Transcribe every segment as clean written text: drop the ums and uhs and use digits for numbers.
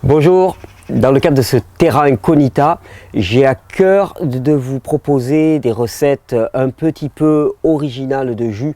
Bonjour, dans le cadre de ce Terra Incognita, j'ai à cœur de vous proposer des recettes un petit peu originales de jus.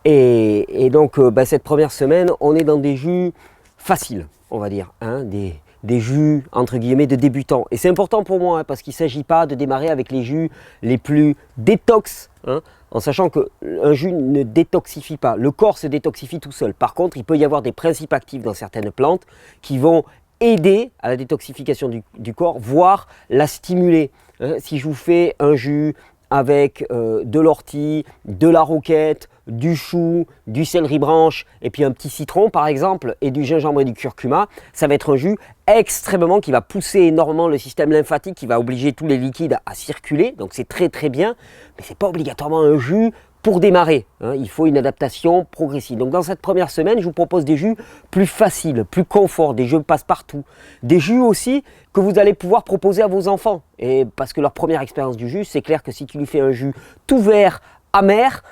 Et donc cette première semaine, on est dans des jus faciles, on va dire, hein, des jus entre guillemets de débutants. Et c'est important pour moi, hein, parce qu'il ne s'agit pas de démarrer avec les jus les plus détox, hein, en sachant qu'un jus ne détoxifie pas. Le corps se détoxifie tout seul. Par contre, il peut y avoir des principes actifs dans certaines plantes qui vont aider à la détoxification du corps, voire la stimuler. Si je vous fais un jus avec de l'ortie, de la roquette, du chou, du céleri branche et puis un petit citron par exemple et du gingembre et du curcuma, ça va être un jus extrêmement qui va pousser énormément le système lymphatique, qui va obliger tous les liquides à circuler, donc c'est très très bien, mais c'est pas obligatoirement un jus pour démarrer, hein, il faut une adaptation progressive. Donc dans cette première semaine, je vous propose des jus plus faciles, plus confort, des jus passe-partout. Des jus aussi que vous allez pouvoir proposer à vos enfants. Et parce que leur première expérience du jus, c'est clair que si tu lui fais un jus tout vert, amer,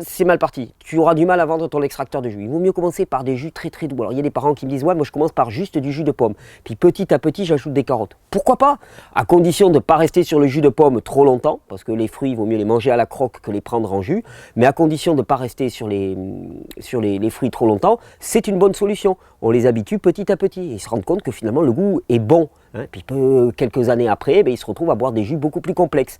c'est mal parti. Tu auras du mal à vendre ton extracteur de jus. Il vaut mieux commencer par des jus très très doux. Alors il y a des parents qui me disent ouais, moi je commence par juste du jus de pomme. Puis petit à petit j'ajoute des carottes. Pourquoi pas? À condition de ne pas rester sur le jus de pomme trop longtemps, parce que les fruits il vaut mieux les manger à la croque que les prendre en jus. Mais à condition de ne pas rester sur les fruits trop longtemps, c'est une bonne solution. On les habitue petit à petit et ils se rendent compte que finalement le goût est bon. Hein. Puis quelques années après, ils se retrouvent à boire des jus beaucoup plus complexes.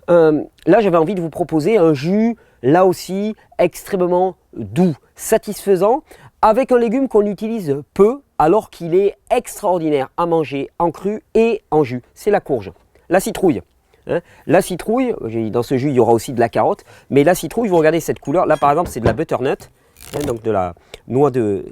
Là j'avais envie de vous proposer un jus là aussi extrêmement doux, satisfaisant, avec un légume qu'on utilise peu alors qu'il est extraordinaire à manger en cru et en jus, c'est la courge, la citrouille. Hein, la citrouille, dans ce jus il y aura aussi de la carotte, mais la citrouille, vous regardez cette couleur, là par exemple c'est de la butternut, hein, donc de la noix de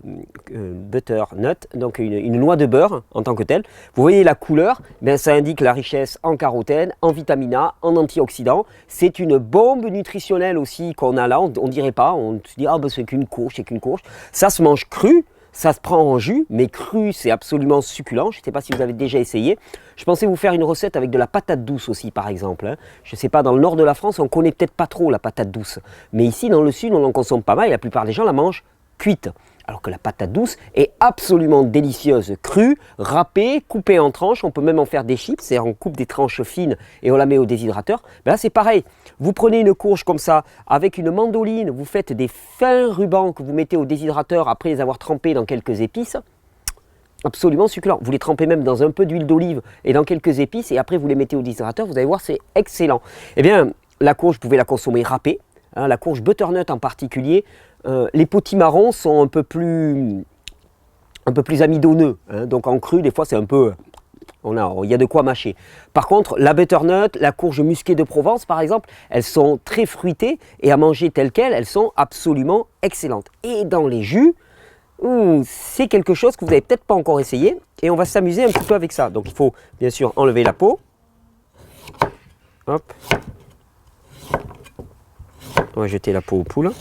butternut, donc une noix de beurre en tant que telle. Vous voyez la couleur, ça indique la richesse en carotène, en vitamine A, en antioxydants. C'est une bombe nutritionnelle aussi qu'on a là, on ne dirait pas, on se dit ah c'est qu'une courge, c'est qu'une courge. Ça se mange cru, ça se prend en jus, mais cru c'est absolument succulent. Je ne sais pas si vous avez déjà essayé. Je pensais vous faire une recette avec de la patate douce aussi par exemple. Hein. Je ne sais pas, dans le nord de la France, on ne connaît peut-être pas trop la patate douce. Mais ici dans le sud, on en consomme pas mal et la plupart des gens la mangent cuite. Alors que la patate douce est absolument délicieuse, crue, râpée, coupée en tranches. On peut même en faire des chips, c'est-à-dire on coupe des tranches fines et on la met au déshydrateur. Là c'est pareil, vous prenez une courge comme ça, avec une mandoline, vous faites des fins rubans que vous mettez au déshydrateur après les avoir trempés dans quelques épices. Absolument succulent. Vous les trempez même dans un peu d'huile d'olive et dans quelques épices et après vous les mettez au déshydrateur, vous allez voir c'est excellent. Eh bien la courge, vous pouvez la consommer râpée, hein, la courge butternut en particulier. Les potimarrons sont un peu plus amidonneux, hein, donc en cru des fois c'est un peu, il y a de quoi mâcher. Par contre la butternut, la courge musquée de Provence par exemple, elles sont très fruitées et à manger telles quelles, elles sont absolument excellentes. Et dans les jus, c'est quelque chose que vous n'avez peut-être pas encore essayé et on va s'amuser un petit peu avec ça. Donc il faut bien sûr enlever la peau. Hop. On va jeter la peau aux poules.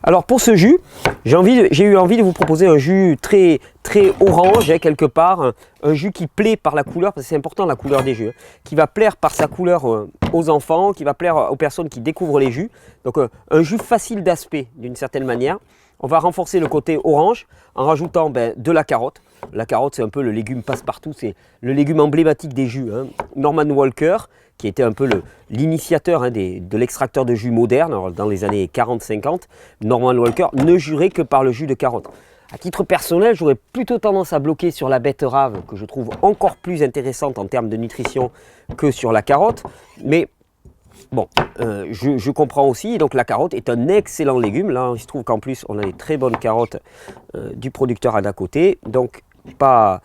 Alors pour ce jus, j'ai eu envie de vous proposer un jus très, très orange, hein, quelque part, un jus qui plaît par la couleur, parce que c'est important la couleur des jus, hein, qui va plaire par sa couleur aux enfants, qui va plaire aux personnes qui découvrent les jus. Donc un jus facile d'aspect d'une certaine manière. On va renforcer le côté orange en rajoutant de la carotte. La carotte c'est un peu le légume passe-partout, c'est le légume emblématique des jus. Hein. Norman Walker, qui était un peu l'initiateur, hein, de l'extracteur de jus moderne dans les années 40-50, Norman Walker ne jurait que par le jus de carotte. À titre personnel, j'aurais plutôt tendance à bloquer sur la betterave, que je trouve encore plus intéressante en termes de nutrition que sur la carotte. Mais bon, je comprends aussi, donc la carotte est un excellent légume. Là, il se trouve qu'en plus, on a des très bonnes carottes du producteur à d'à côté, donc pas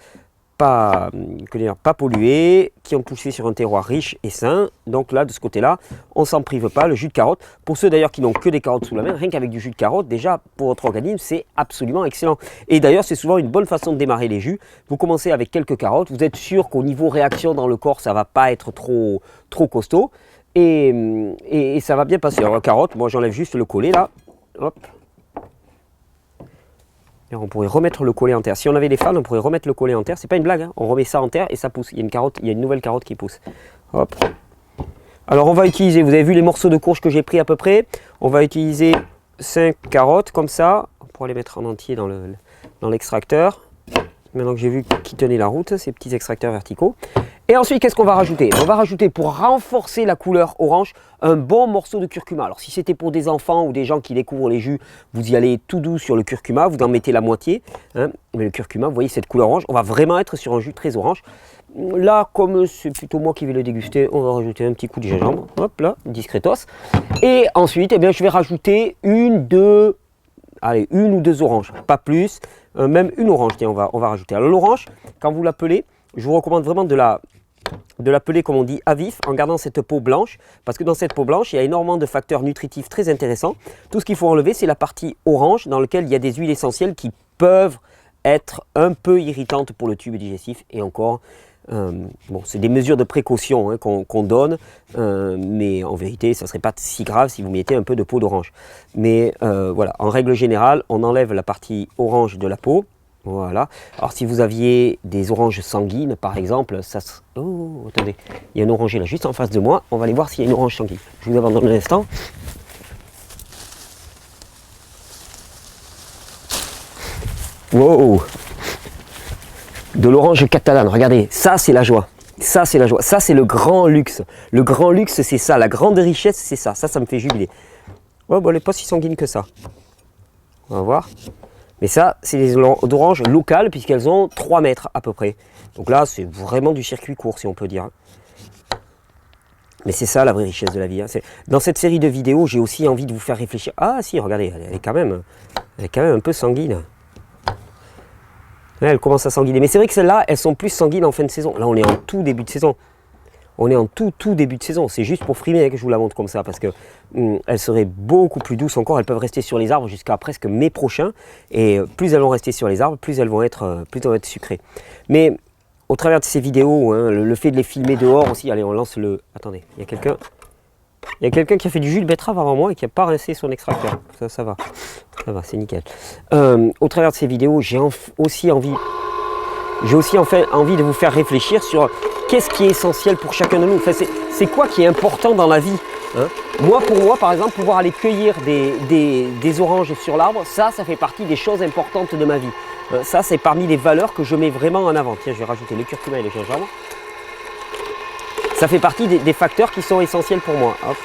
polluées, qui ont poussé sur un terroir riche et sain. Donc là, de ce côté-là, on ne s'en prive pas. Le jus de carotte, pour ceux d'ailleurs qui n'ont que des carottes sous la main, rien qu'avec du jus de carotte, déjà pour votre organisme, c'est absolument excellent. Et d'ailleurs, c'est souvent une bonne façon de démarrer les jus. Vous commencez avec quelques carottes, vous êtes sûr qu'au niveau réaction dans le corps, ça ne va pas être trop costaud. Et ça va bien passer. Alors la carotte, moi j'enlève juste le collet là. Hop. Et on pourrait remettre le collet en terre. Si on avait des fans, on pourrait remettre le collet en terre. C'est pas une blague, hein. On remet ça en terre et ça pousse. Il y a une carotte, il y a une nouvelle carotte qui pousse. Hop. Alors on va utiliser, vous avez vu les morceaux de courge que j'ai pris à peu près. On va utiliser 5 carottes comme ça. On pourra les mettre en entier dans l'extracteur. Maintenant que j'ai vu qu'ils tenaient la route, ces petits extracteurs verticaux. Et ensuite, qu'est-ce qu'on va rajouter? On va rajouter, pour renforcer la couleur orange, un bon morceau de curcuma. Alors si c'était pour des enfants ou des gens qui découvrent les jus, vous y allez tout doux sur le curcuma, vous en mettez la moitié. Hein. Mais le curcuma, vous voyez cette couleur orange, on va vraiment être sur un jus très orange. Là, comme c'est plutôt moi qui vais le déguster, on va rajouter un petit coup de gingembre. Hop là, discretos. Et ensuite, eh bien, je vais rajouter une ou deux oranges, pas plus. Même une orange, tiens, on va rajouter. Alors l'orange, quand vous l'appelez, je vous recommande vraiment de l'appeler, comme on dit, à vif, en gardant cette peau blanche, parce que dans cette peau blanche, il y a énormément de facteurs nutritifs très intéressants. Tout ce qu'il faut enlever, c'est la partie orange, dans laquelle il y a des huiles essentielles qui peuvent être un peu irritantes pour le tube digestif. Et encore, bon, c'est des mesures de précaution, hein, qu'on donne, mais en vérité, ça ne serait pas si grave si vous mettez un peu de peau d'orange. Mais voilà, en règle générale, on enlève la partie orange de la peau. Voilà. Alors si vous aviez des oranges sanguines, par exemple, ça... Oh, attendez, il y a un oranger là, juste en face de moi. On va aller voir s'il y a une orange sanguine. Je vous abandonne un instant. Wow! De l'orange catalane, regardez, ça c'est la joie. Ça c'est la joie. Ça c'est le grand luxe. Le grand luxe, c'est ça. La grande richesse, c'est ça. Ça me fait jubiler. Oh, bon, elle n'est pas si sanguine que ça. On va voir. Mais ça, c'est des oranges locales puisqu'elles ont 3 mètres à peu près. Donc là, c'est vraiment du circuit court si on peut dire. Mais c'est ça la vraie richesse de la vie. Hein. Dans cette série de vidéos, j'ai aussi envie de vous faire réfléchir. Ah si, regardez, elle est quand même un peu sanguine. Là, elle commence à sanguiner. Mais c'est vrai que celles-là, elles sont plus sanguines en fin de saison. Là, on est en tout début de saison. On est en tout début de saison. C'est juste pour frimer hein, que je vous la montre comme ça parce que elles seraient beaucoup plus douces encore. Elles peuvent rester sur les arbres jusqu'à presque mai prochain. Et plus elles vont rester sur les arbres, plus elles vont être sucrées. Mais au travers de ces vidéos, hein, le fait de les filmer dehors aussi. Allez, on lance le... Attendez, il y a quelqu'un qui a fait du jus de betterave avant moi et qui n'a pas rincé son extracteur. Ça va. Ça va, c'est nickel. Au travers de ces vidéos, j'ai aussi envie de vous faire réfléchir sur qu'est-ce qui est essentiel pour chacun de nous. Enfin, c'est quoi qui est important dans la vie hein. Pour moi, par exemple, pouvoir aller cueillir des oranges sur l'arbre, ça fait partie des choses importantes de ma vie. Ça, c'est parmi les valeurs que je mets vraiment en avant. Tiens, je vais rajouter le curcuma et le gingembre. Ça fait partie des facteurs qui sont essentiels pour moi. Hop.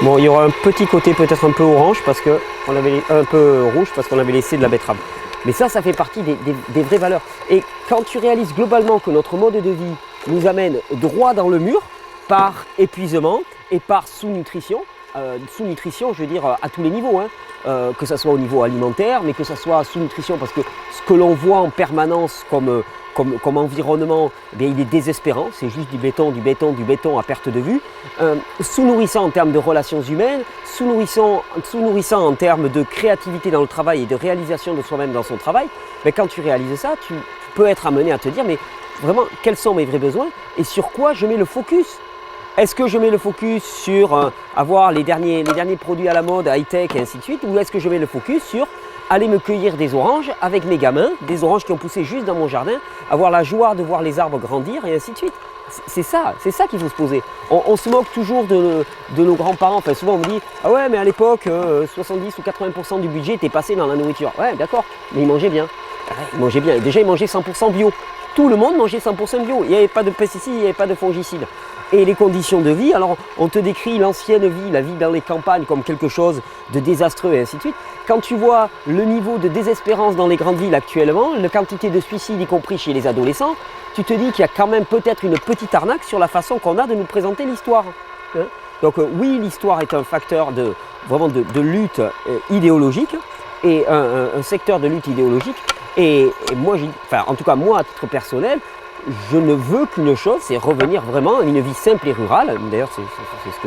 Bon, il y aura un petit côté peut-être un peu orange parce que un peu rouge parce qu'on avait laissé de la betterave. Mais ça fait partie des vraies valeurs. Et quand tu réalises globalement que notre mode de vie nous amène droit dans le mur par épuisement et par sous-nutrition, je veux dire à tous les niveaux, hein, que ce soit au niveau alimentaire, mais que ce soit sous-nutrition parce que ce que l'on voit en permanence comme environnement, eh bien, il est désespérant, c'est juste du béton à perte de vue, sous-nourrissant en termes de relations humaines, sous-nourrissant en termes de créativité dans le travail et de réalisation de soi-même dans son travail. Mais quand tu réalises ça, tu peux être amené à te dire, mais vraiment, quels sont mes vrais besoins et sur quoi je mets le focus? Est-ce que je mets le focus sur avoir les derniers produits à la mode, high-tech et ainsi de suite, ou est-ce que je mets le focus sur aller me cueillir des oranges avec mes gamins, des oranges qui ont poussé juste dans mon jardin, avoir la joie de voir les arbres grandir et ainsi de suite. C'est ça qu'il faut se poser. On se moque toujours de nos grands-parents. Enfin, souvent on me dit « Ah ouais, mais à l'époque, 70 ou 80% du budget était passé dans la nourriture. » Ouais, d'accord, mais ils mangeaient bien. Ils mangeaient bien. Et déjà, ils mangeaient 100% bio. Tout le monde mangeait 100% bio. Il n'y avait pas de pesticides, il n'y avait pas de fongicides. Et les conditions de vie, alors on te décrit l'ancienne vie, la vie dans les campagnes comme quelque chose de désastreux et ainsi de suite. Quand tu vois le niveau de désespérance dans les grandes villes actuellement, la quantité de suicides y compris chez les adolescents, tu te dis qu'il y a quand même peut-être une petite arnaque sur la façon qu'on a de nous présenter l'histoire. Hein. Donc oui, l'histoire est un facteur vraiment de lutte idéologique et un secteur de lutte idéologique. Et moi, en tout cas moi à titre personnel, je ne veux qu'une chose, c'est revenir vraiment à une vie simple et rurale. D'ailleurs, c'est ce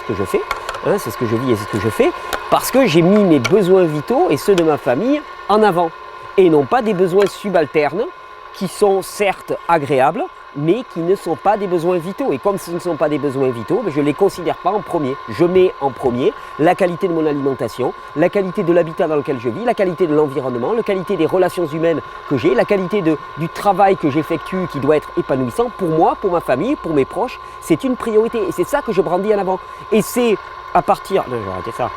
que je fais. Hein, c'est ce que je vis et c'est ce que je fais. Parce que j'ai mis mes besoins vitaux et ceux de ma famille en avant. Et non pas des besoins subalternes qui sont certes agréables, mais qui ne sont pas des besoins vitaux. Et comme ce ne sont pas des besoins vitaux, je ne les considère pas en premier. Je mets en premier la qualité de mon alimentation, la qualité de l'habitat dans lequel je vis, la qualité de l'environnement, la qualité des relations humaines que j'ai, la qualité du travail que j'effectue qui doit être épanouissant pour moi, pour ma famille, pour mes proches. C'est une priorité et c'est ça que je brandis en avant. Et c'est à partir... Non, je vais arrêter ça,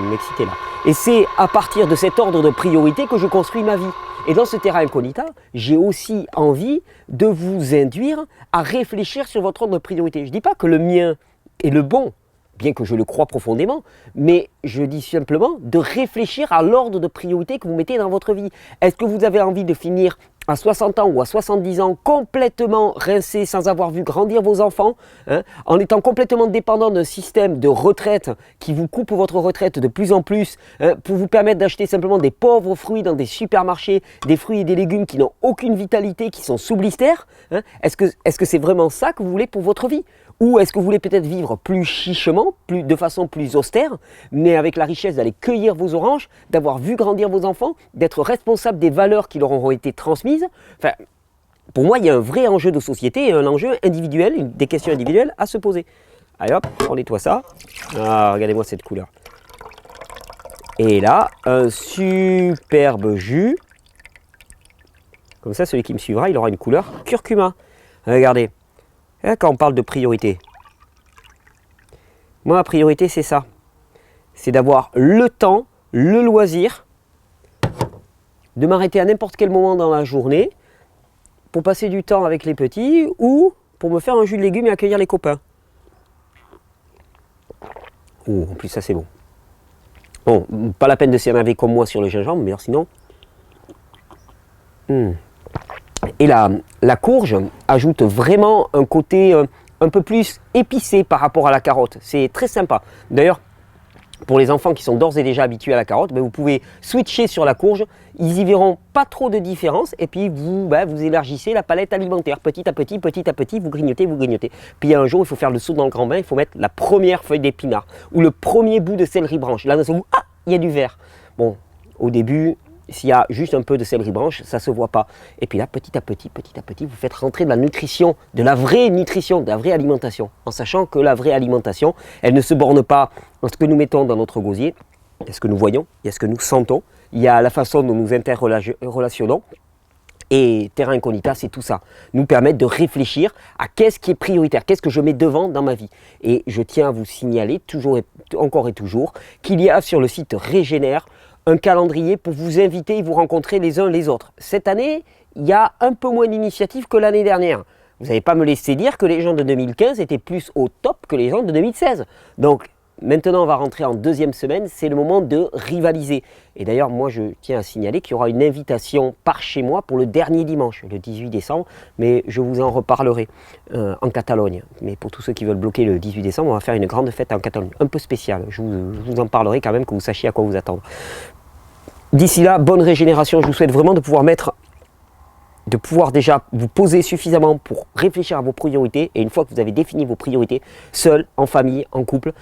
m'exciter là. Et c'est à partir de cet ordre de priorité que je construis ma vie. Et dans ce terra incognita, j'ai aussi envie de vous induire à réfléchir sur votre ordre de priorité. Je ne dis pas que le mien est le bon, bien que je le croie profondément, mais je dis simplement de réfléchir à l'ordre de priorité que vous mettez dans votre vie. Est-ce que vous avez envie de finir à 60 ans ou à 70 ans complètement rincé sans avoir vu grandir vos enfants, en étant complètement dépendant d'un système de retraite qui vous coupe votre retraite de plus en plus pour vous permettre d'acheter simplement des pauvres fruits dans des supermarchés, des fruits et des légumes qui n'ont aucune vitalité, qui sont sous blister. Est-ce que c'est vraiment ça que vous voulez pour votre vie? Ou est-ce que vous voulez peut-être vivre plus chichement, de façon plus austère, mais avec la richesse d'aller cueillir vos oranges, d'avoir vu grandir vos enfants, d'être responsable des valeurs qui leur auront été transmises? Enfin, pour moi, il y a un vrai enjeu de société et un enjeu individuel, des questions individuelles à se poser. Allez hop, on nettoie ça. Ah, regardez-moi cette couleur. Et là, un superbe jus. Comme ça, celui qui me suivra, il aura une couleur curcuma. Regardez. Quand on parle de priorité, moi, ma priorité, c'est ça. C'est d'avoir le temps, le loisir, de m'arrêter à n'importe quel moment dans la journée pour passer du temps avec les petits ou pour me faire un jus de légumes et accueillir les copains. Oh, en plus, ça, c'est bon. Bon, pas la peine de s'énerver comme moi sur le gingembre, mais alors sinon... Et la courge ajoute vraiment un côté un peu plus épicé par rapport à la carotte. C'est très sympa. D'ailleurs, pour les enfants qui sont d'ores et déjà habitués à la carotte, vous pouvez switcher sur la courge. Ils y verront pas trop de différence. Et puis, vous élargissez la palette alimentaire. Petit à petit, vous grignotez, vous grignotez. Puis, un jour, il faut faire le saut dans le grand bain. Il faut mettre la première feuille d'épinard ou le premier bout de céleri branche. Là, d'un seul coup, il y a du vert. Bon, au début... S'il y a juste un peu de céleri branche, ça ne se voit pas. Et puis là, petit à petit, vous faites rentrer de la nutrition, de la vraie nutrition, de la vraie alimentation. En sachant que la vraie alimentation, elle ne se borne pas en ce que nous mettons dans notre gosier. Il y a ce que nous voyons, il y a ce que nous sentons, il y a la façon dont nous interrelationnons. Et Terra Incognita, c'est tout ça. Nous permettre de réfléchir à qu'est-ce qui est prioritaire, qu'est-ce que je mets devant dans ma vie. Et je tiens à vous signaler, encore et toujours, qu'il y a sur le site Régénère un calendrier pour vous inviter et vous rencontrer les uns les autres. Cette année, il y a un peu moins d'initiatives que l'année dernière. Vous n'allez pas me laisser dire que les gens de 2015 étaient plus au top que les gens de 2016. Donc, maintenant, on va rentrer en deuxième semaine. C'est le moment de rivaliser. Et d'ailleurs, moi, je tiens à signaler qu'il y aura une invitation par chez moi pour le dernier dimanche, le 18 décembre. Mais je vous en reparlerai en Catalogne. Mais pour tous ceux qui veulent bloquer le 18 décembre, on va faire une grande fête en Catalogne, un peu spéciale. Je vous en parlerai quand même, que vous sachiez à quoi vous attendre. D'ici là, bonne régénération. Je vous souhaite vraiment de pouvoir déjà vous poser suffisamment pour réfléchir à vos priorités. Et une fois que vous avez défini vos priorités, seul, en famille, en couple,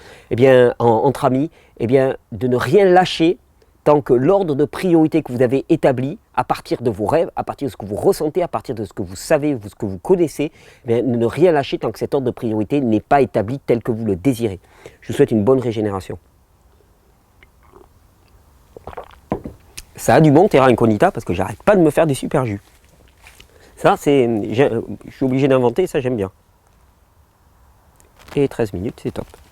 entre amis, de ne rien lâcher tant que l'ordre de priorité que vous avez établi, à partir de vos rêves, à partir de ce que vous ressentez, à partir de ce que vous savez, ce que vous connaissez, ne rien lâcher tant que cet ordre de priorité n'est pas établi tel que vous le désirez. Je vous souhaite une bonne régénération. Ça a du bon Terra Incognita parce que j'arrête pas de me faire des super jus. Ça, je suis obligé d'inventer, ça j'aime bien. Et 13 minutes, c'est top.